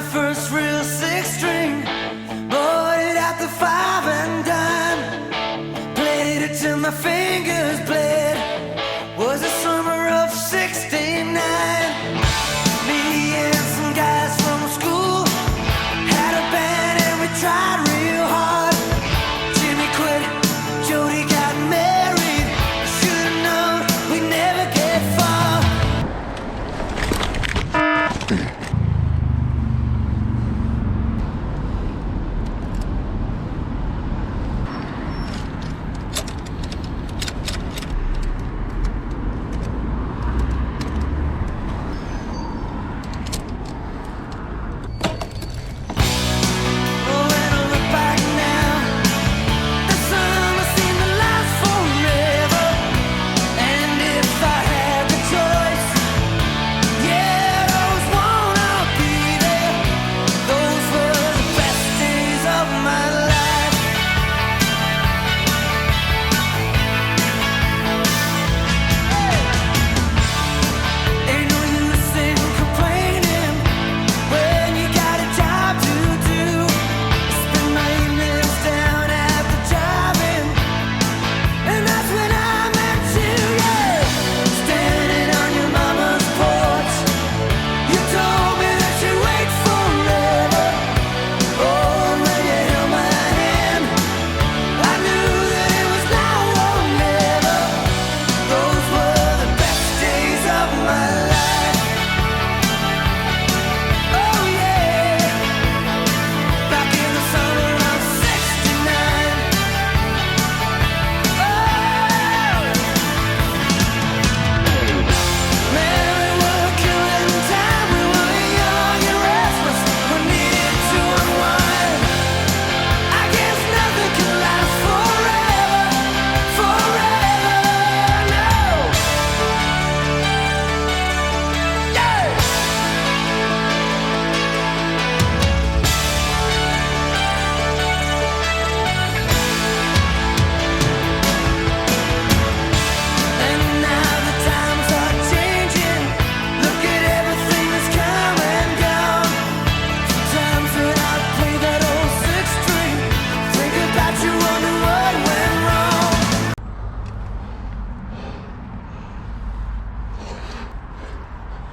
first real six string. Bought it at the five and dime. Played it till my fingers bled. Was the summer of '69. Me and some guys from school had a band and we tried real hard. Jimmy quit, Jody got married. Should've known we'd never get far.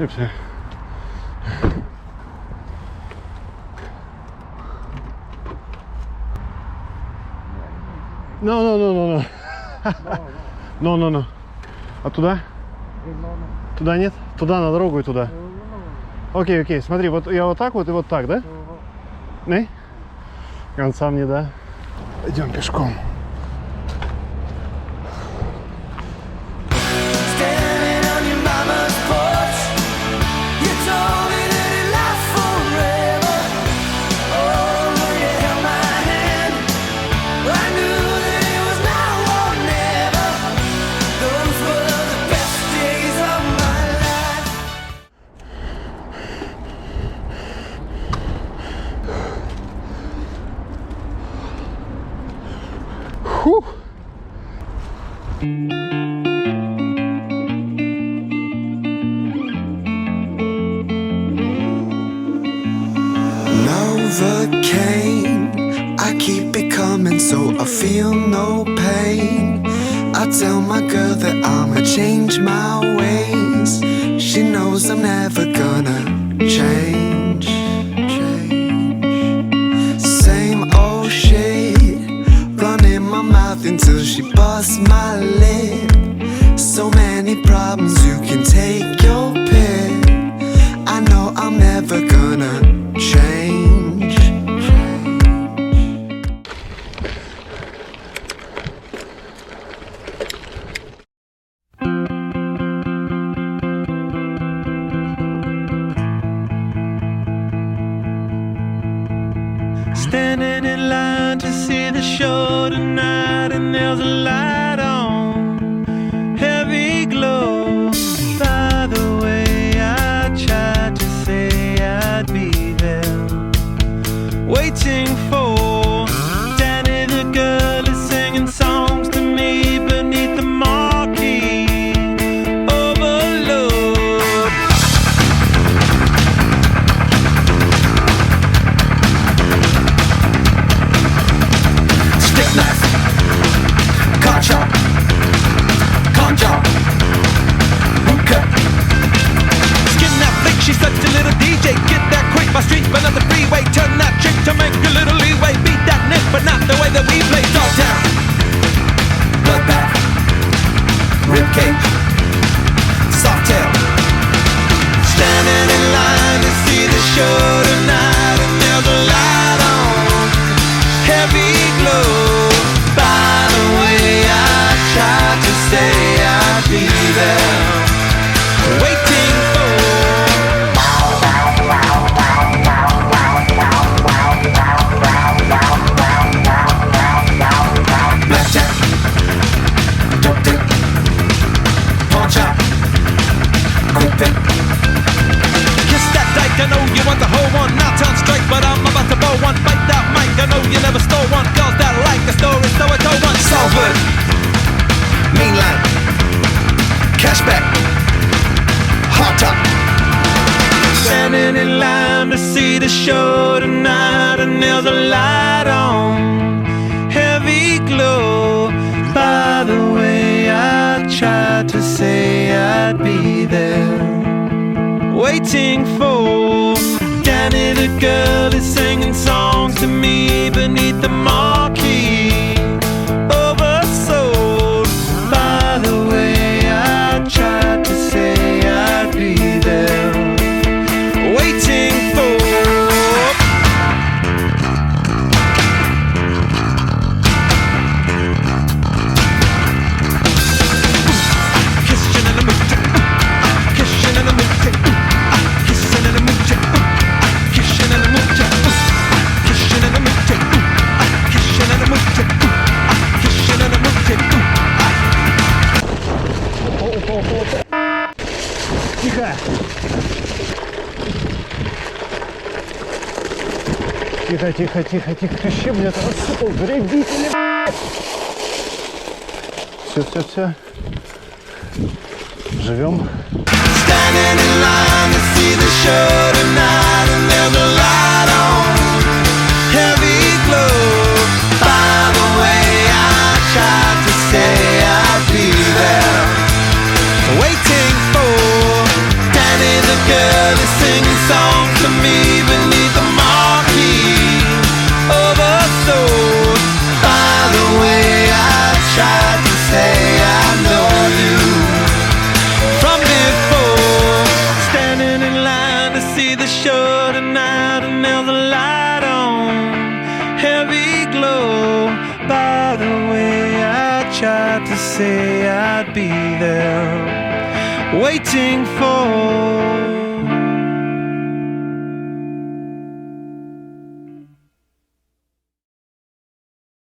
Oops. No. No. А туда? Туда нет? Туда, на дорогу и туда. Окей. Смотри, вот я вот так вот и вот так, да? Не? Конца мне, да? Идем пешком. Novocaine, I keep it coming so I feel no pain. I tell my girl that I'ma change my ways. She knows I'm never gonna change. Same old shit, running my mouth until she busts my lip. So many problems, you can take your pick. I know I'm never gonna change. Standing in line to see the show tonight, and there's a light on, heavy glow. By the way, I tried to say I'd be there, waiting for Danny the girl is singing songs to me beneath the marquee. Overload. cake, softail. Standing in line to see the show tonight, and there's a light on, heavy glow. By the way, I tried to say I'd be there, waiting for. Blackjack, dope dick, pawn shop, quick pick. Kiss that dyke, I know you want the whole one. Now turn straight, but I'm about to blow one. Bite that mic, I know you never stole one. Girls that like the story, so I told one. Salford, mainline, cashback, hot top. Standing in line to see the show tonight, and there's a light on, heavy glow. By the way, I tried to say I'd be there, waiting for Danny, the girl is singing songs to me beneath the marquee. Oversold. By the way, I tried to say I'd be there, waiting for. Kissing in the mood, kissing in the mood, kissing in the mood, kissing in the mood, kissing in the mood, kissing in the mood, kissing in the mood. Тихо! Тихо, тихо, тихо, тихо. Ты щебня-то рассыпал, грабители, Все. Живем. Standing in line to see the show tonight, and there's a light on, heavy glow. By the way, I tried to say I'd be there, waiting for Danny, the girl is singing songs to me beneath the marquee. Oversold. By the way, I tried to say I know you from before. Standing in line to see the show tonight, and there's a light on, heavy glow. By the way, I tried to say I'd be there, waiting for.